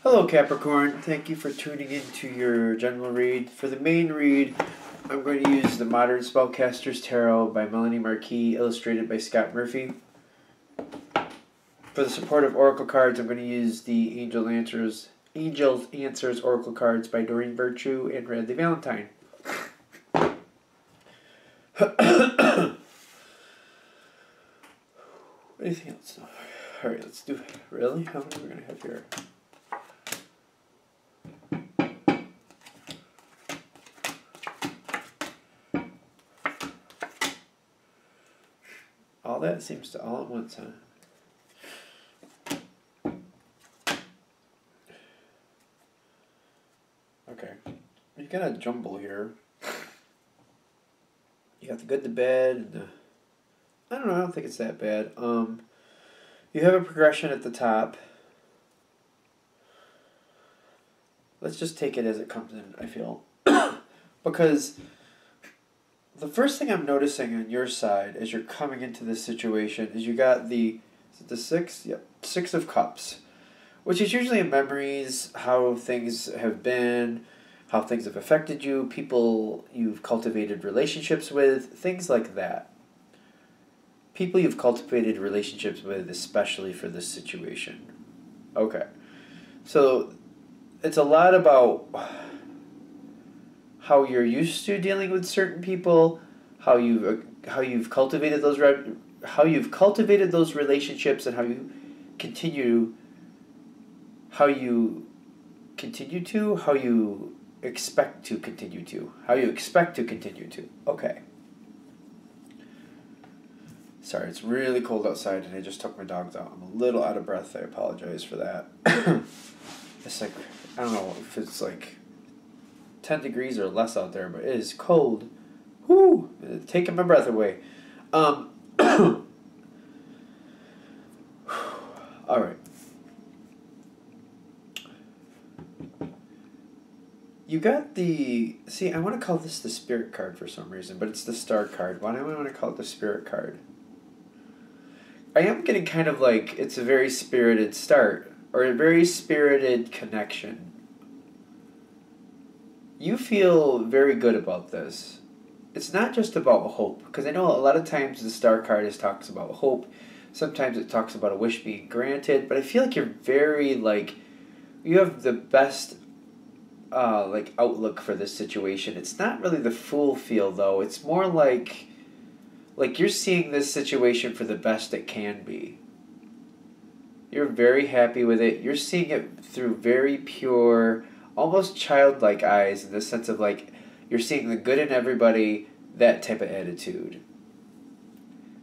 Hello Capricorn, thank you for tuning in to your general read. For the main read, I'm going to use the Modern Spellcaster's Tarot by Melanie Marquis, illustrated by Scott Murphy. For the supportive oracle cards, I'm going to use the Angels Answers Oracle cards by Doreen Virtue and Radley Valentine. Anything else? Alright, let's do it. Really? How many are we going to have here? All that seems to all at once, huh? Okay. You got a jumble here. You got the good, the bad, and the... I don't know, I don't think it's that bad. You have a progression at the top. Let's just take it as it comes in, I feel. Because the first thing I'm noticing on your side as you're coming into this situation is you got the, is it the six? Yep, 6 of Cups. Which is usually memories, how things have been, how things have affected you, people you've cultivated relationships with, things like that. People you've cultivated relationships with, especially for this situation. Okay. So it's a lot about how you're used to dealing with certain people, how you've cultivated those relationships, and how you continue expect to continue to. Okay. Sorry, it's really cold outside and I just took my dogs out. I'm a little out of breath. I apologize for that. It's like, I don't know if it's like 10 degrees or less out there, but it is cold. Whoo! Taking my breath away. Alright. You got the... See, I want to call this the Spirit card for some reason, but it's the Star card. Why do I want to call it the Spirit card? I am getting kind of like it's a very spirited start, or a very spirited connection. You feel very good about this. It's not just about hope, because I know a lot of times the Star card talks about hope. Sometimes it talks about a wish being granted, but I feel like you're very, like, you have the best outlook for this situation. It's not really the Fool feel, though. It's more like you're seeing this situation for the best it can be. You're very happy with it. You're seeing it through very pure, almost childlike eyes, in the sense of like you're seeing the good in everybody, that type of attitude.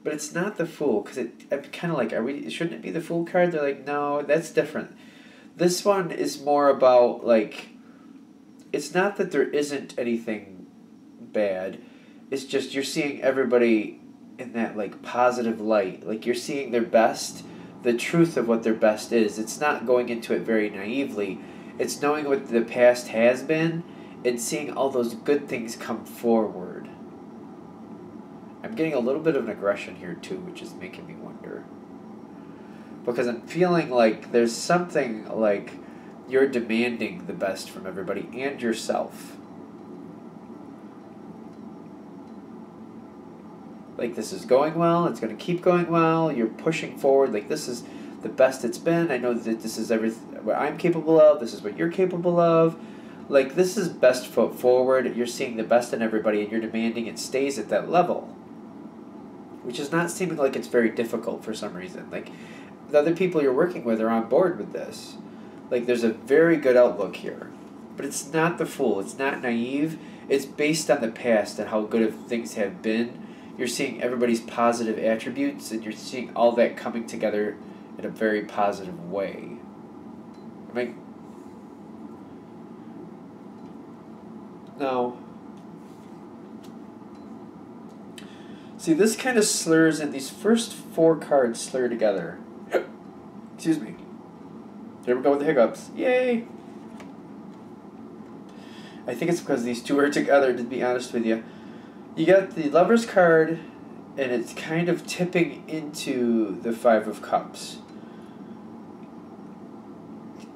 But it's not the Fool, because I'm kind of like, shouldn't it be the Fool card? They're like, no, that's different. This one is more about like, it's not that there isn't anything bad. It's just you're seeing everybody in that like positive light. Like you're seeing their best, the truth of what their best is. It's not going into it very naively. It's knowing what the past has been and seeing all those good things come forward. I'm getting a little bit of an aggression here too, which is making me wonder. Because I'm feeling like there's something like you're demanding the best from everybody and yourself. Like, this is going well, it's going to keep going well, you're pushing forward, like, this is the best it's been, I know that this is everything what I'm capable of, this is what you're capable of, like, this is best foot forward, you're seeing the best in everybody, and you're demanding it stays at that level. Which is not seeming like it's very difficult for some reason. Like, the other people you're working with are on board with this. Like, there's a very good outlook here. But it's not the Fool, it's not naive, it's based on the past and how good things have been. You're seeing everybody's positive attributes, and you're seeing all that coming together in a very positive way. No. See, this kind of slurs, and these first 4 cards slur together. Excuse me. Here we go with the hiccups. Yay! I think it's because these two are together, to be honest with you. You got the Lover's card, and it's kind of tipping into the 5 of Cups.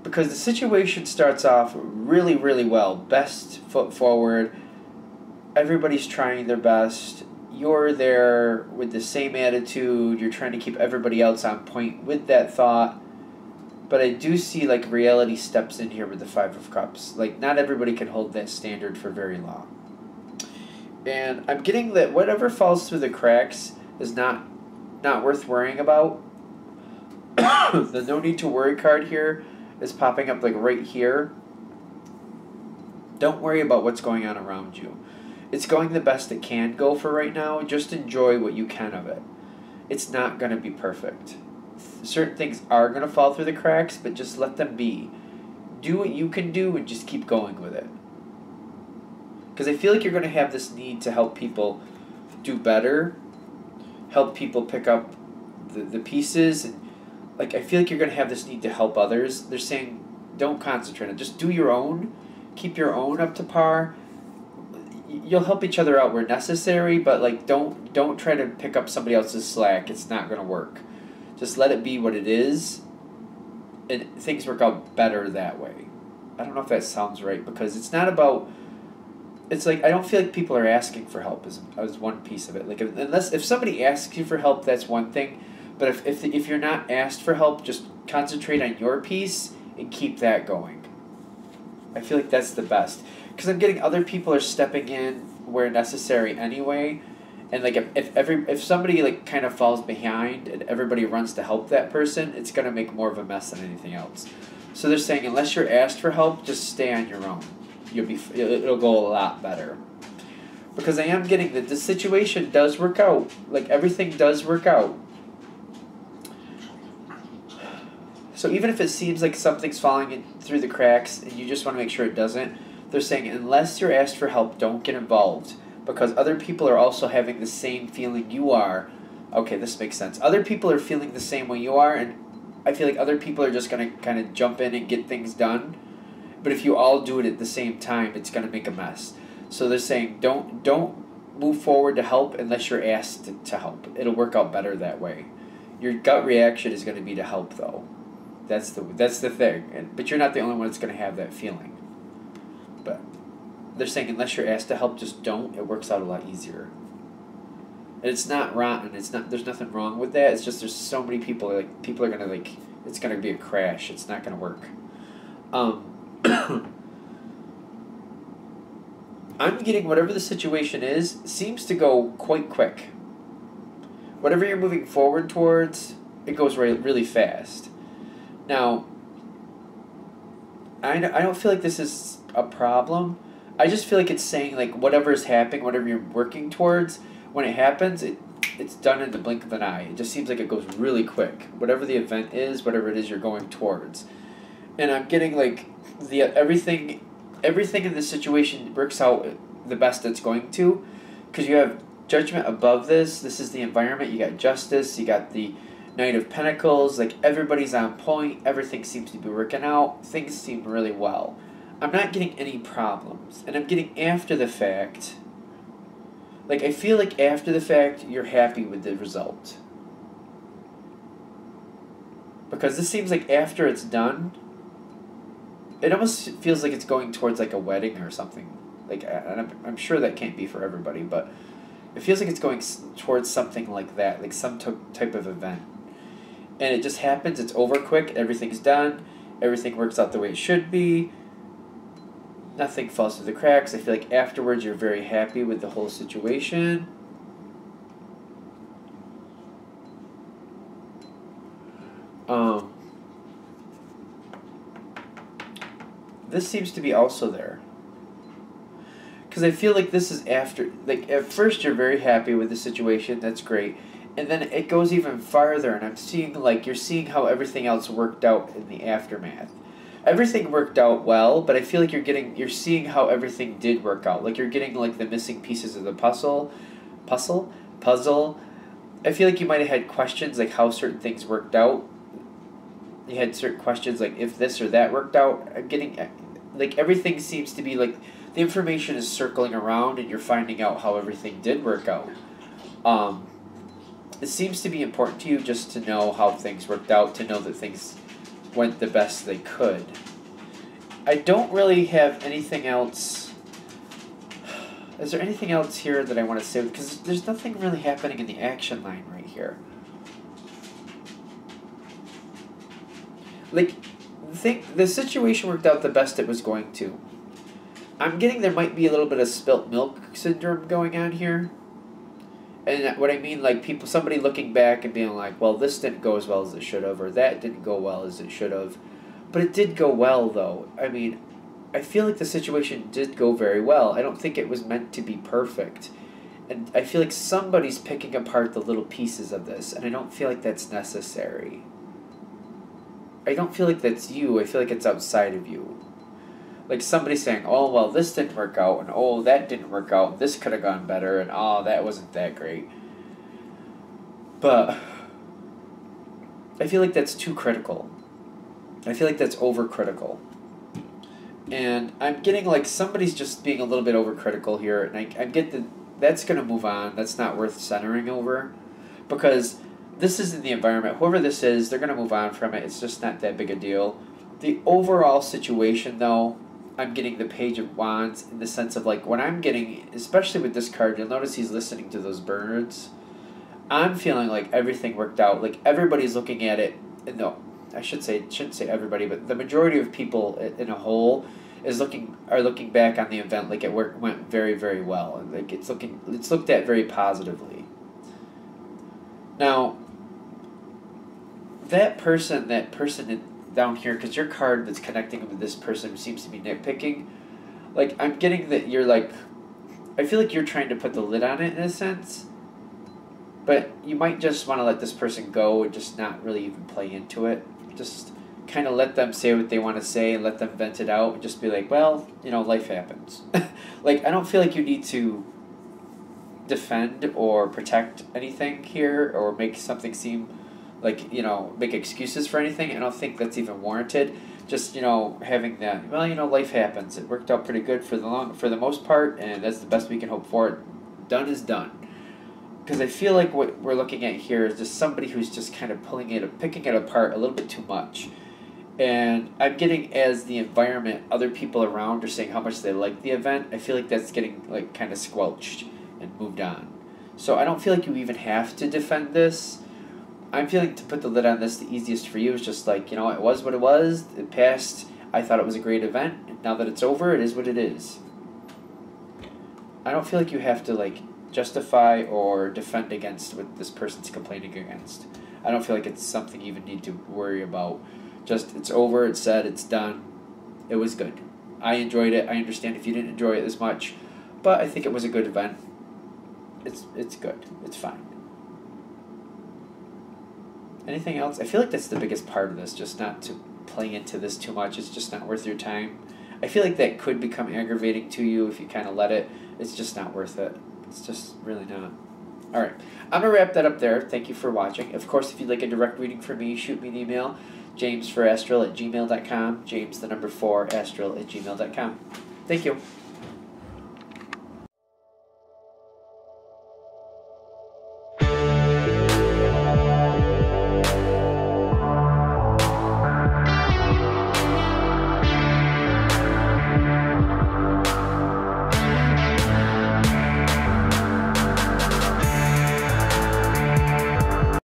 Because the situation starts off really, really well. Best foot forward. Everybody's trying their best. You're there with the same attitude. You're trying to keep everybody else on point with that thought. But I do see, like, reality steps in here with the Five of Cups. Like, not everybody can hold that standard for very long. And I'm getting that whatever falls through the cracks is not worth worrying about. The no need to worry card here is popping up, like, right here. Don't worry about what's going on around you. It's going the best it can go for right now. Just enjoy what you can of it. It's not going to be perfect. Certain things are going to fall through the cracks, but just let them be. Do what you can do and just keep going with it. Because I feel like you're going to have this need to help people do better, help people pick up the pieces. And, like, I feel like you're going to have this need to help others. They're saying, don't concentrate on it. Just do your own. Keep your own up to par. You'll help each other out where necessary, but, like, don't try to pick up somebody else's slack. It's not going to work. Just let it be what it is, and things work out better that way. I don't know if that sounds right, because it's not about... It's like, I don't feel like people are asking for help is one piece of it. Like, if somebody asks you for help, that's one thing. But if you're not asked for help, just concentrate on your piece and keep that going. I feel like that's the best. Because I'm getting other people are stepping in where necessary anyway. And, like, if somebody, like, kind of falls behind and everybody runs to help that person, it's going to make more of a mess than anything else. So they're saying, unless you're asked for help, just stay on your own. It'll go a lot better. Because I am getting that the situation does work out. Like, everything does work out. So even if it seems like something's falling through the cracks and you just want to make sure it doesn't, they're saying, unless you're asked for help, don't get involved. Because other people are also having the same feeling you are. Okay, this makes sense. Other people are feeling the same way you are, and I feel like other people are just going to kind of jump in and get things done. But if you all do it at the same time, it's going to make a mess. So they're saying, don't move forward to help unless you're asked to help. It'll work out better that way. Your gut reaction is going to be to help, though. That's the thing. But you're not the only one that's going to have that feeling. But they're saying, unless you're asked to help, just don't. It works out a lot easier. And it's not rotten. There's nothing wrong with that. It's just there's so many people. Like, people are gonna, like, it's gonna be a crash. It's not gonna work. I'm getting whatever the situation is seems to go quite quick. Whatever you're moving forward towards, it goes really fast. Now, I don't feel like this is a problem. I just feel like it's saying, like, whatever is happening, whatever you're working towards, when it happens, it's done in the blink of an eye. It just seems like it goes really quick. Whatever the event is, whatever it is you're going towards. And I'm getting, like, everything in this situation works out the best it's going to. Because you have Judgment above this. This is the environment. You got Justice. You got the Knight of Pentacles. Like, everybody's on point. Everything seems to be working out. Things seem really well. I'm not getting any problems. And I'm getting after the fact. Like, I feel like after the fact, you're happy with the result. Because this seems like after it's done, it almost feels like it's going towards, like, a wedding or something. Like, and I'm sure that can't be for everybody, but it feels like it's going towards something like that, like some type of event. And it just happens, it's over quick, everything's done, everything works out the way it should be. Nothing falls through the cracks. I feel like afterwards you're very happy with the whole situation. This seems to be also there. Because I feel like this is after, like, at first you're very happy with the situation, that's great. And then it goes even farther, and I'm seeing, like, you're seeing how everything else worked out in the aftermath. Everything worked out well, but I feel like you're seeing how everything did work out. Like, you're getting, like, the missing pieces of the puzzle. I feel like you might have had questions, like, how certain things worked out. You had certain questions, like, if this or that worked out. I'm getting, like, everything seems to be, like, the information is circling around, and you're finding out how everything did work out. It seems to be important to you just to know how things worked out, to know that things went the best they could. I don't really have anything else. Is there anything else here that I want to say? Because there's nothing really happening in the action line right here. Like, the situation worked out the best it was going to. I'm getting there might be a little bit of spilt milk syndrome going on here. And what I mean, like, somebody looking back and being like, well, this didn't go as well as it should have, or that didn't go well as it should have. But it did go well, though. I mean, I feel like the situation did go very well. I don't think it was meant to be perfect. And I feel like somebody's picking apart the little pieces of this, and I don't feel like that's necessary. I don't feel like that's you. I feel like it's outside of you. Like somebody saying, oh, well, this didn't work out, and oh, that didn't work out, and this could have gone better, and oh, that wasn't that great. But I feel like that's too critical. I feel like that's overcritical. And I'm getting like somebody's just being a little bit overcritical here, and I get that that's going to move on. That's not worth centering over, because this is in the environment. Whoever this is, they're going to move on from it. It's just not that big a deal. The overall situation, though, I'm getting the Page of Wands in the sense of like when I'm getting, especially with this card, you'll notice he's listening to those birds. I'm feeling like everything worked out. Like everybody's looking at it. No, I shouldn't say everybody, but the majority of people in a whole are looking back on the event like it went very, very well, and like it's looked at very positively. Now, that person down here, because your card that's connecting with this person who seems to be nitpicking, like I'm getting that you're like, I feel like you're trying to put the lid on it in a sense, but you might just want to let this person go and just not really even play into it. Just kind of let them say what they want to say and let them vent it out and just be like, well, life happens. Like, I don't feel like you need to defend or protect anything here or make something seem like, make excuses for anything. I don't think that's even warranted. Just, having that, well, life happens. It worked out pretty good for the most part, and that's the best we can hope for. Done is done. Because I feel like what we're looking at here is just somebody who's just kind of picking it apart a little bit too much. And I'm getting, as the environment, other people around are saying how much they like the event, I feel like that's getting like kind of squelched and moved on. So I don't feel like you even have to defend this. I'm feeling to put the lid on this, the easiest for you is just like, it was what it was. It passed. I thought it was a great event. And now that it's over, it is what it is. I don't feel like you have to like justify or defend against what this person's complaining against. I don't feel like it's something you even need to worry about. Just, it's over, it's said, it's done. It was good. I enjoyed it. I understand if you didn't enjoy it as much, but I think it was a good event. It's good. It's fine. Anything else? I feel like that's the biggest part of this, just not to play into this too much. It's just not worth your time. I feel like that could become aggravating to you if you kind of let it. It's just not worth it. It's just really not. Alright, I'm going to wrap that up there. Thank you for watching. Of course, if you'd like a direct reading from me, shoot me an email, jamesforastral@gmail.com, james4astral@gmail.com. Thank you.